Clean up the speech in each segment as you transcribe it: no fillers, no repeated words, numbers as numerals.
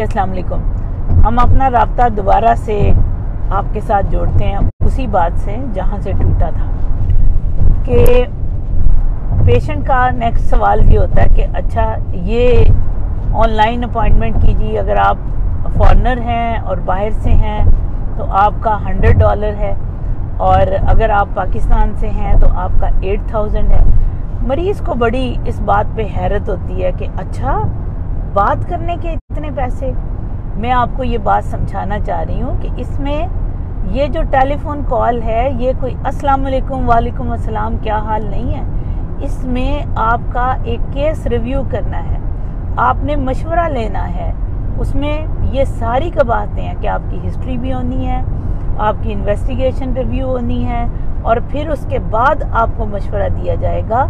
अस्सलाम वालेकुम। हम अपना राब्ता दोबारा से आपके साथ जोड़ते हैं उसी बात से जहाँ से टूटा था कि पेशेंट का नेक्स्ट सवाल ये होता है कि अच्छा ये ऑनलाइन अपॉइंटमेंट कीजिए, अगर आप फॉरेनर हैं और बाहर से हैं तो आपका $100 है, और अगर आप पाकिस्तान से हैं तो आपका 8000 है। मरीज़ को बड़ी इस बात पे हैरत होती है कि अच्छा बात करने के इतने पैसे। मैं आपको ये बात समझाना चाह रही हूँ कि इसमें ये जो टेलीफोन कॉल है ये कोई अस्सलाम वालेकुम वालेकुम अस्सलाम क्या हाल नहीं है। इसमें आपका एक केस रिव्यू करना है, आपने मशवरा लेना है। उसमें ये सारी का बातें हैं कि आपकी हिस्ट्री भी होनी है, आपकी इन्वेस्टिगेशन रिव्यू होनी है, और फिर उसके बाद आपको मशवरा दिया जाएगा।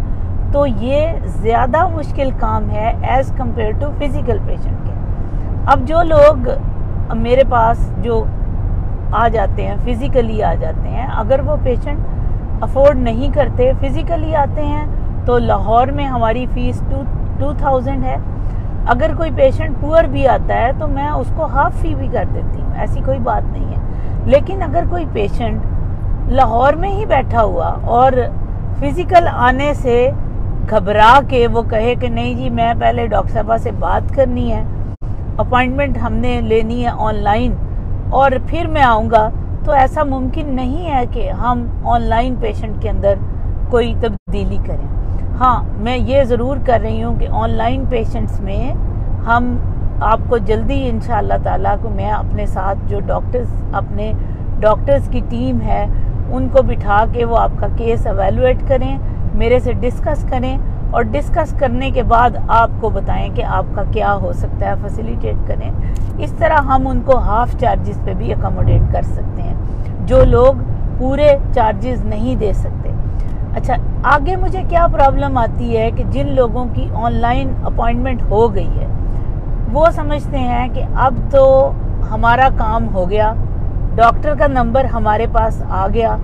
तो ये ज़्यादा मुश्किल काम है as compare to physical patient के। अब जो लोग मेरे पास जो आ जाते हैं, फिज़िकली आ जाते हैं, अगर वो पेशेंट अफोर्ड नहीं करते, फिज़िकली आते हैं तो लाहौर में हमारी फ़ीस 2000 है। अगर कोई पेशेंट पुअर भी आता है तो मैं उसको हाफ फ़ी भी कर देती हूँ, ऐसी कोई बात नहीं है। लेकिन अगर कोई पेशेंट लाहौर में ही बैठा हुआ और फिज़िकल आने से घबरा के वो कहे कि नहीं जी मैं पहले डॉक्टर साहबा से बात करनी है, अपॉइंटमेंट हमने लेनी है ऑनलाइन और फिर मैं आऊँगा, तो ऐसा मुमकिन नहीं है कि हम ऑनलाइन पेशेंट के अंदर कोई तब्दीली करें। हाँ, मैं ये ज़रूर कर रही हूँ कि ऑनलाइन पेशेंट्स में हम आपको जल्दी इंशाअल्लाह ताला को मैं अपने साथ जो अपने डॉक्टर्स की टीम है उनको बिठा के वो आपका केस एवेलुएट करें, मेरे से डिस्कस करें, और डिस्कस करने के बाद आपको बताएं कि आपका क्या हो सकता है, फैसिलिटेट करें। इस तरह हम उनको हाफ चार्जेस पे भी अकोमोडेट कर सकते हैं जो लोग पूरे चार्जेस नहीं दे सकते। अच्छा, आगे मुझे क्या प्रॉब्लम आती है कि जिन लोगों की ऑनलाइन अपॉइंटमेंट हो गई है वो समझते हैं कि अब तो हमारा काम हो गया, डॉक्टर का नंबर हमारे पास आ गया,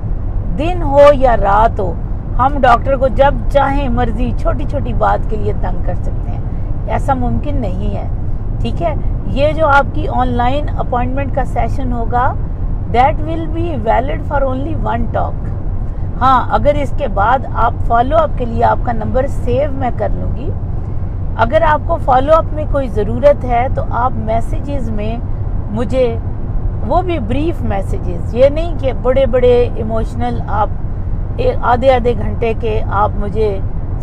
दिन हो या रात हो हम डॉक्टर को जब चाहें मर्जी छोटी छोटी बात के लिए तंग कर सकते हैं। ऐसा मुमकिन नहीं है, ठीक है। ये जो आपकी ऑनलाइन अपॉइंटमेंट का सेशन होगा that will be valid for only 1 talk. हाँ, अगर इसके बाद आप फॉलो अप के लिए आपका नंबर सेव मैं कर लूँगी। अगर आपको फॉलो अप में कोई ज़रूरत है तो आप मैसेजेस में मुझे, वो भी ब्रीफ मैसेजेस, ये नहीं कि बड़े बड़े इमोशनल आप आधे घंटे के आप मुझे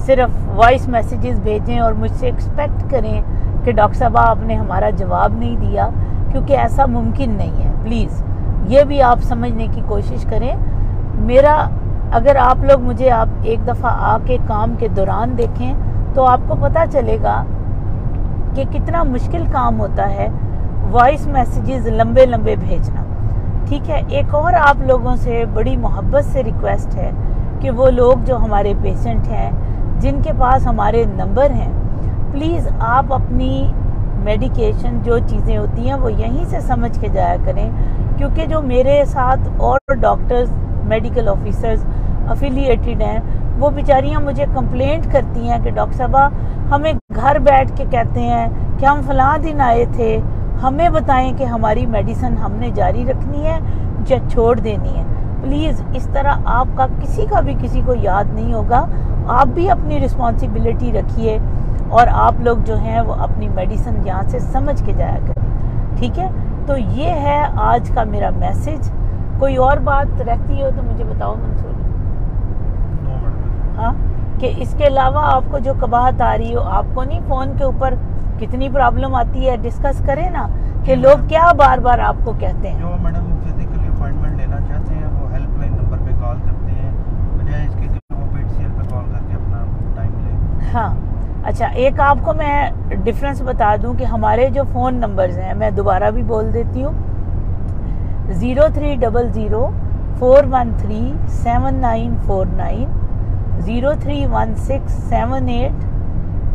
सिर्फ वॉइस मैसेजेस भेजें और मुझसे एक्सपेक्ट करें कि डॉक्टर साहब आपने हमारा जवाब नहीं दिया, क्योंकि ऐसा मुमकिन नहीं है। प्लीज़ ये भी आप समझने की कोशिश करें। अगर आप लोग मुझे आप एक दफ़ा आके काम के दौरान देखें तो आपको पता चलेगा कि कितना मुश्किल काम होता है वॉइस मैसेजेस लंबे लंबे भेजना, ठीक है। एक और आप लोगों से बड़ी मोहब्बत से रिक्वेस्ट है कि वो लोग जो हमारे पेशेंट हैं जिनके पास हमारे नंबर हैं, प्लीज़ आप अपनी मेडिकेशन जो चीज़ें होती हैं वो यहीं से समझ के जाया करें, क्योंकि जो मेरे साथ और डॉक्टर्स मेडिकल ऑफिसर्स अफिलिएटेड हैं वो बेचारियाँ मुझे कंप्लेंट करती हैं कि डॉक्टर साहबा हमें घर बैठ के कहते हैं कि हम फलां दिन आए थे, हमें बताएं कि हमारी मेडिसिन हमने जारी रखनी है या छोड़ देनी है। प्लीज़ इस तरह आपका किसी का भी किसी को याद नहीं होगा। आप भी अपनी रिस्पॉन्सिबिलिटी रखिए और आप लोग जो हैं वो अपनी मेडिसिन यहाँ से समझ के जाया करें, ठीक है। तो ये है आज का मेरा मैसेज। कोई और बात रहती हो तो मुझे बताओ मंसूर। हाँ, कि इसके अलावा आपको जो कबाहत आ रही हो, आपको नहीं, फ़ोन के ऊपर कितनी प्रॉब्लम आती है, डिस्कस करें ना कि लोग क्या बार बार आपको कहते हैं। जो मैडम फिजिकली अपॉइंटमेंट लेना चाहते हैं वो हेल्पलाइन नंबर पे कॉल करते हैं, बजाय इसके कि वो PHCL पे कॉल करके अपना टाइम लें। हाँ, अच्छा, एक आपको मैं डिफरेंस बता दूं कि हमारे जो फ़ोन नंबर्स हैं, मैं दोबारा भी बोल देती हूँ, 0300 413 7949, 0316 78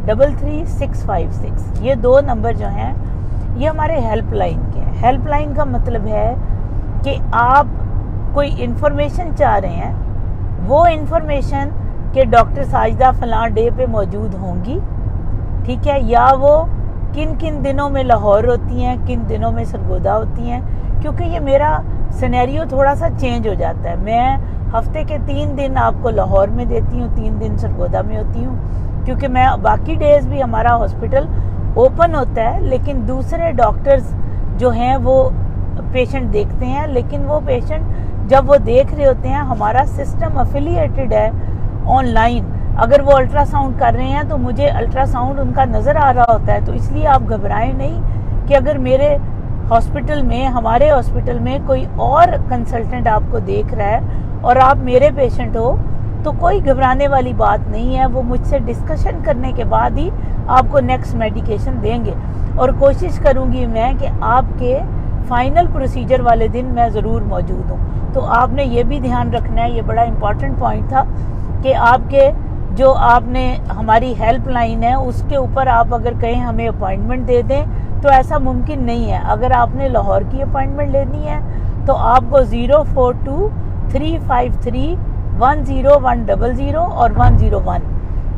33656। ये 2 नंबर जो हैं ये हमारे हेल्पलाइन के हैं। हेल्पलाइन का मतलब है कि आप कोई इन्फॉर्मेशन चाह रहे हैं, वो इन्फॉर्मेशन कि डॉक्टर साजिदा फलां डे पे मौजूद होंगी, ठीक है, या वो किन किन दिनों में लाहौर होती हैं, किन दिनों में सरगोदा होती हैं, क्योंकि ये मेरा सिनेरियो थोड़ा सा चेंज हो जाता है। मैं हफ्ते के 3 दिन आपको लाहौर में देती हूँ, 3 दिन सरगोदा में होती हूँ, क्योंकि मैं बाकी डेज भी हमारा हॉस्पिटल ओपन होता है, लेकिन दूसरे डॉक्टर्स जो हैं वो पेशेंट देखते हैं। लेकिन वो पेशेंट जब वो देख रहे होते हैं, हमारा सिस्टम अफिलिएटेड है ऑनलाइन। अगर वो अल्ट्रासाउंड कर रहे हैं तो मुझे अल्ट्रासाउंड उनका नज़र आ रहा होता है। तो इसलिए आप घबराएं नहीं कि अगर मेरे हॉस्पिटल में, हमारे हॉस्पिटल में कोई और कंसल्टेंट आपको देख रहा है और आप मेरे पेशेंट हो, तो कोई घबराने वाली बात नहीं है। वो मुझसे डिस्कशन करने के बाद ही आपको नेक्स्ट मेडिकेशन देंगे। और कोशिश करूँगी मैं कि आपके फाइनल प्रोसीजर वाले दिन मैं ज़रूर मौजूद हूँ। तो आपने ये भी ध्यान रखना है, ये बड़ा इम्पॉर्टेंट पॉइंट था कि आपके जो आपने हमारी हेल्पलाइन है उसके ऊपर आप अगर कहें हमें अपॉइंटमेंट दे दें, तो ऐसा मुमकिन नहीं है। अगर आपने लाहौर की अपॉइंटमेंट लेनी है तो आपको 042-353-10100 और 101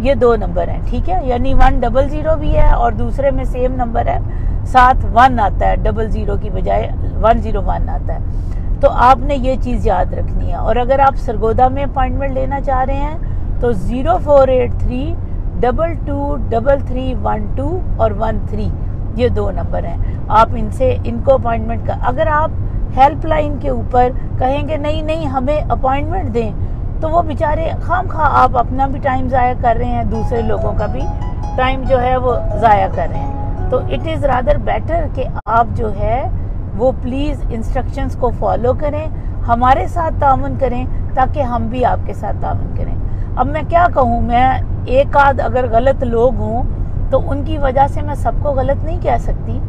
ये 2 नंबर हैं, ठीक है। यानी 100 भी है और दूसरे में सेम नंबर है, साथ 1 आता है, 00 की बजाय 101 आता है। तो आपने ये चीज़ याद रखनी है। और अगर आप सरगोदा में अपॉइंटमेंट लेना चाह रहे हैं तो 0483-223312 और 13 ये 2 नंबर हैं। आप इनको अपॉइंटमेंट का, अगर आप हेल्पलाइन के ऊपर कहेंगे नहीं हमें अपॉइंटमेंट दें, तो वो बेचारे खामखा आप अपना भी टाइम ज़ाया कर रहे हैं, दूसरे लोगों का भी टाइम जो है वो ज़ाया कर रहे हैं। तो इट इज़ रादर बेटर कि आप जो है वो प्लीज़ इंस्ट्रक्शंस को फॉलो करें, हमारे साथ ताउन करें, ताकि हम भी आपके साथ ताउन करें। अब मैं क्या कहूँ, मैं एक आध अगर गलत लोग हों तो उनकी वजह से मैं सबको गलत नहीं कह सकती।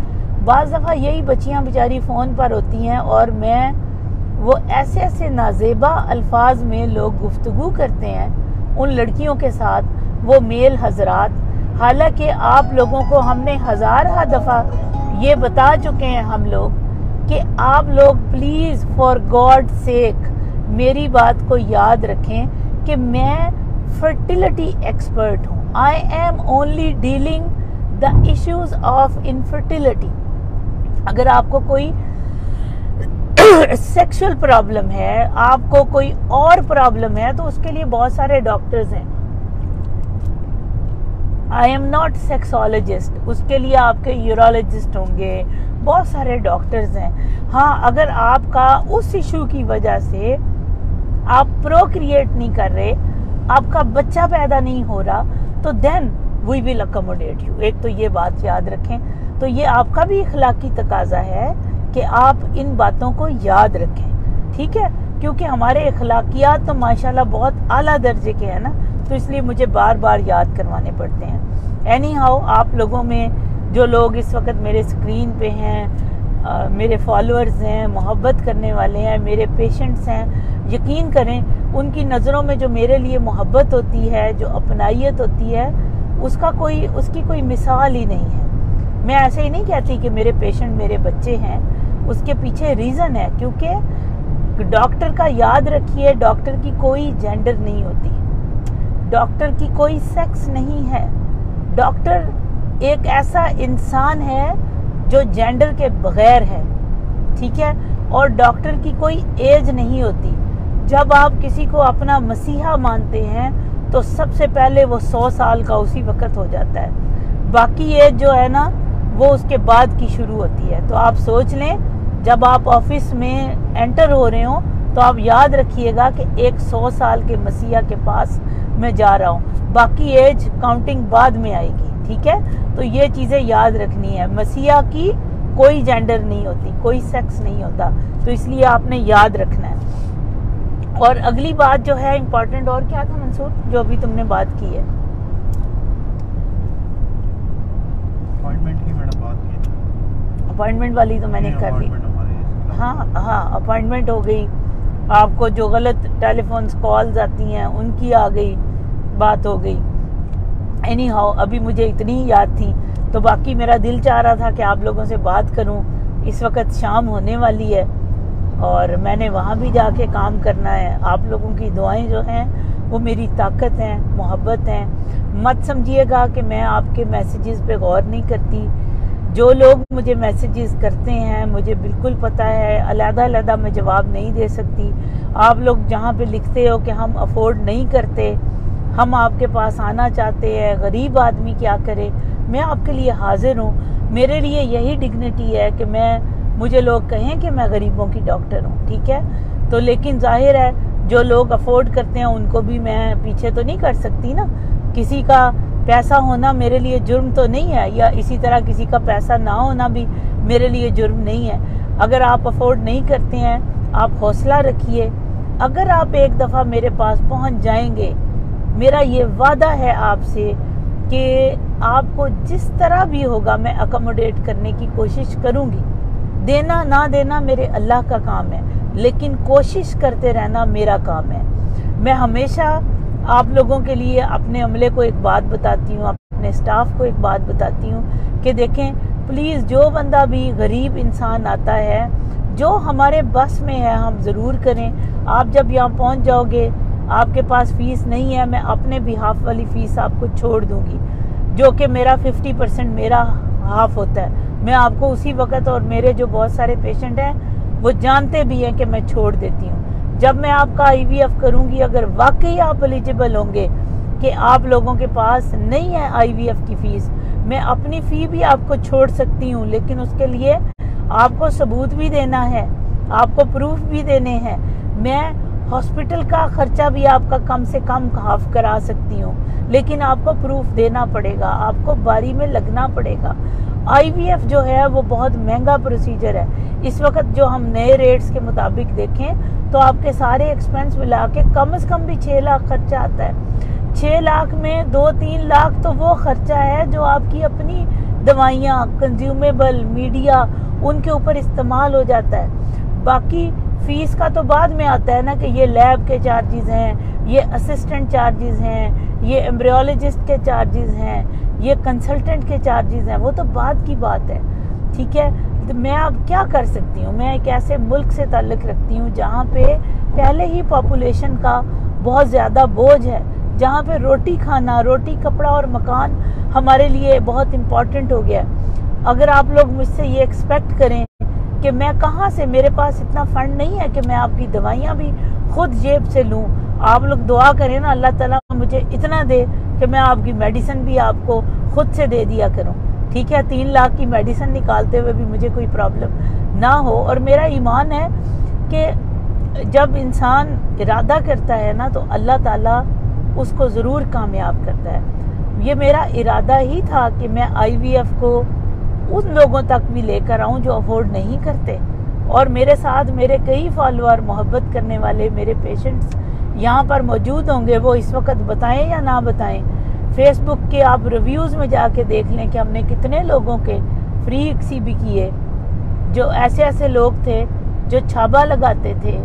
बाज़ दफ़ा यही बच्चियाँ बेचारी फ़ोन पर होती हैं और मैं वो ऐसे ऐसे नाजेबा अल्फाज में लोग गुफ्तगू करते हैं उन लड़कियों के साथ, वो मेल हजरात। हालांकि आप लोगों को हमने हज़ार दफ़ा ये बता चुके हैं हम लोग कि आप लोग प्लीज़ फॉर गॉड सेक मेरी बात को याद रखें कि मैं फर्टिलिटी एक्सपर्ट हूँ। I am only dealing the issues of infertility. अगर आपको कोई सेक्सुअल प्रॉब्लम है, आपको कोई और प्रॉब्लम है, तो उसके लिए बहुत सारे डॉक्टर्स हैं। आई एम नॉट सेक्सोलॉजिस्ट, उसके लिए आपके यूरोलॉजिस्ट होंगे, बहुत सारे डॉक्टर्स हैं। हाँ, अगर आपका उस इशू की वजह से आप प्रोक्रिएट नहीं कर रहे, आपका बच्चा पैदा नहीं हो रहा, तो then we will accommodate you. एक तो ये बात याद रखें। तो ये आपका भी इखलाकी तकाजा है कि आप इन बातों को याद रखें, ठीक है, क्योंकि हमारे इखलाकियात तो माशाल्लाह बहुत आला दर्जे के हैं ना, तो इसलिए मुझे बार बार याद करवाने पड़ते हैं। एनी हाउ, आप लोगों में जो लोग इस वक्त मेरे स्क्रीन पे हैं, मेरे फॉलोअर्स हैं, मोहब्बत करने वाले हैं, मेरे पेशेंट्स हैं, यकीन करें उनकी नज़रों में जो मेरे लिए मोहब्बत होती है, जो अपनाइयत होती है, उसकी कोई मिसाल ही नहीं है। मैं ऐसे ही नहीं कहती कि मेरे पेशेंट मेरे बच्चे हैं, उसके पीछे रीज़न है, क्योंकि डॉक्टर का याद रखिए, डॉक्टर की कोई जेंडर नहीं होती, डॉक्टर की कोई सेक्स नहीं है। डॉक्टर एक ऐसा इंसान है जो जेंडर के बगैर है, ठीक है। और डॉक्टर की कोई एज नहीं होती। जब आप किसी को अपना मसीहा मानते हैं तो सबसे पहले वो 100 साल का उसी वक्त हो जाता है, बाकी एज जो है ना वो उसके बाद की शुरू होती है। तो आप सोच लें, जब आप ऑफिस में एंटर हो रहे हो तो आप याद रखिएगा कि एक 100 साल के मसीहा के पास मैं जा रहा हूँ, बाकी एज काउंटिंग बाद में आएगी, ठीक है। तो ये चीज़ें याद रखनी है। मसीहा की कोई जेंडर नहीं होती, कोई सेक्स नहीं होता, तो इसलिए आपने याद रखना है। और अगली बात जो है इम्पोर्टेंट, और क्या था मंसूर जो अभी तुमने बात की है? अपॉइंटमेंट की मैडम बात की, अपॉइंटमेंट वाली तो मैंने कर ली। हाँ, अपॉइंटमेंट हो गई। आपको जो गलत टेलीफोन कॉल्स आती हैं उनकी आ गई, बात हो गई। एनी हाउ, अभी मुझे इतनी याद थी, तो बाकी मेरा दिल चाह रहा था कि आप लोगों से बात करूं। इस वक्त शाम होने वाली है और मैंने वहाँ भी जाके काम करना है। आप लोगों की दुआएं जो हैं वो मेरी ताकत हैं, मोहब्बत हैं। मत समझिएगा कि मैं आपके मैसेजेस पे गौर नहीं करती। जो लोग मुझे मैसेजेस करते हैं, मुझे बिल्कुल पता है अलग-अलग मैं जवाब नहीं दे सकती। आप लोग जहाँ पे लिखते हो कि हम अफोर्ड नहीं करते, हम आपके पास आना चाहते हैं, गरीब आदमी क्या करे, मैं आपके लिए हाजिर हूँ। मेरे लिए यही डिग्निटी है कि मुझे लोग कहें कि मैं गरीबों की डॉक्टर हूँ, ठीक है। तो लेकिन जाहिर है जो लोग अफोर्ड करते हैं उनको भी मैं पीछे तो नहीं कर सकती ना। किसी का पैसा होना मेरे लिए जुर्म तो नहीं है, या इसी तरह किसी का पैसा ना होना भी मेरे लिए जुर्म नहीं है। अगर आप अफोर्ड नहीं करते हैं, आप हौसला रखिए। अगर आप एक दफ़ा मेरे पास पहुंच जाएंगे, मेरा ये वादा है आपसे कि आपको जिस तरह भी होगा मैं अकोमोडेट करने की कोशिश करूंगी। देना ना देना मेरे अल्लाह का काम है, लेकिन कोशिश करते रहना मेरा काम है। मैं हमेशा आप लोगों के लिए अपने अमले को एक बात बताती हूँ, अपने स्टाफ को एक बात बताती हूँ कि देखें प्लीज़, जो बंदा भी गरीब इंसान आता है, जो हमारे बस में है हम ज़रूर करें। आप जब यहाँ पहुँच जाओगे, आपके पास फ़ीस नहीं है, मैं अपने बिहाफ वाली फ़ीस आपको छोड़ दूँगी, जो कि मेरा 50% मेरा हाफ होता है। मैं आपको उसी वक्त, और मेरे जो बहुत सारे पेशेंट हैं वो जानते भी हैं कि मैं छोड़ देती हूँ। जब मैं आपका IVF करूँगी, अगर वाकई आप एलिजिबल होंगे कि आप लोगों के पास नहीं है IVF की फ़ीस, मैं अपनी फ़ी भी आपको छोड़ सकती हूँ, लेकिन उसके लिए आपको सबूत भी देना है, आपको प्रूफ भी देने हैं। मैं हॉस्पिटल का खर्चा भी आपका कम से कम हाफ करा सकती हूँ, लेकिन आपको प्रूफ देना पड़ेगा, आपको बारी में लगना पड़ेगा। IVF जो है वो बहुत महंगा प्रोसीजर है। इस वक्त जो हम नए रेट्स के मुताबिक देखें तो आपके सारे एक्सपेंस मिला के कम से कम भी 6 लाख खर्चा आता है। 6 लाख में 2-3 लाख तो वो खर्चा है जो आपकी अपनी दवाइयाँ, कंज्यूमेबल, मीडिया, उनके ऊपर इस्तेमाल हो जाता है। बाकी फ़ीस का तो बाद में आता है ना, कि ये लैब के चार्जेस हैं, ये असिस्टेंट चार्जेस हैं, ये एम्ब्रियोलॉजिस्ट के चार्जेस हैं, ये कंसल्टेंट के चार्जेस हैं, वो तो बाद की बात है, ठीक है। तो मैं अब क्या कर सकती हूँ, मैं एक ऐसे मुल्क से ताल्लुक़ रखती हूँ जहाँ पे पहले ही पॉपुलेशन का बहुत ज़्यादा बोझ है, जहाँ पे रोटी खाना, रोटी, कपड़ा और मकान हमारे लिए बहुत इम्पॉर्टेंट हो गया। अगर आप लोग मुझसे ये एक्सपेक्ट करें कि मैं कहाँ से, मेरे पास इतना फंड नहीं है कि मैं आपकी दवाइयाँ भी खुद जेब से लूँ। आप लोग दुआ करें ना, अल्लाह ताला मुझे इतना दे कि मैं आपकी मेडिसिन भी आपको खुद से दे दिया करूँ, ठीक है। 3 लाख की मेडिसिन निकालते हुए भी मुझे कोई प्रॉब्लम ना हो। और मेरा ईमान है कि जब इंसान इरादा करता है ना, तो अल्लाह ताला उसको ज़रूर कामयाब करता है। ये मेरा इरादा ही था कि मैं IVF को उन लोगों तक भी लेकर आऊं जो अफोर्ड नहीं करते। और मेरे साथ मेरे कई फॉलोअर, मोहब्बत करने वाले मेरे पेशेंट्स यहाँ पर मौजूद होंगे। वो इस वक्त बताएं या ना बताएं, फेसबुक के आप रिव्यूज़ में जाके देख लें कि हमने कितने लोगों के फ्री CB किए। जो ऐसे लोग थे जो छाबा लगाते थे,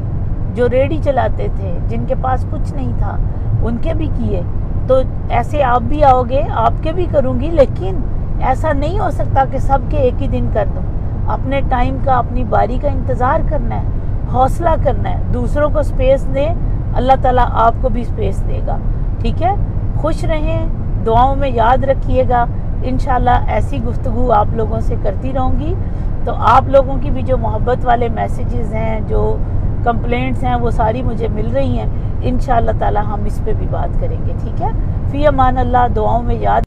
जो रेडी चलाते थे, जिनके पास कुछ नहीं था, उनके भी किए। तो ऐसे आप भी आओगे, आपके भी करूँगी, लेकिन ऐसा नहीं हो सकता कि सबके एक ही दिन कर दूं। अपने टाइम का, अपनी बारी का इंतज़ार करना है, हौसला करना है, दूसरों को स्पेस दें, अल्लाह ताला आपको भी स्पेस देगा, ठीक है। खुश रहें, दुआओं में याद रखिएगा। इंशाल्लाह ऐसी गुफ्तगू आप लोगों से करती रहूँगी। तो आप लोगों की भी जो मोहब्बत वाले मैसेजेस हैं, जो कंप्लेंट्स हैं, वो सारी मुझे मिल रही हैं। इंशाल्लाह ताला हम इस पे भी बात करेंगे, ठीक है। फ़ी अमान अल्लाह, दुआओं में याद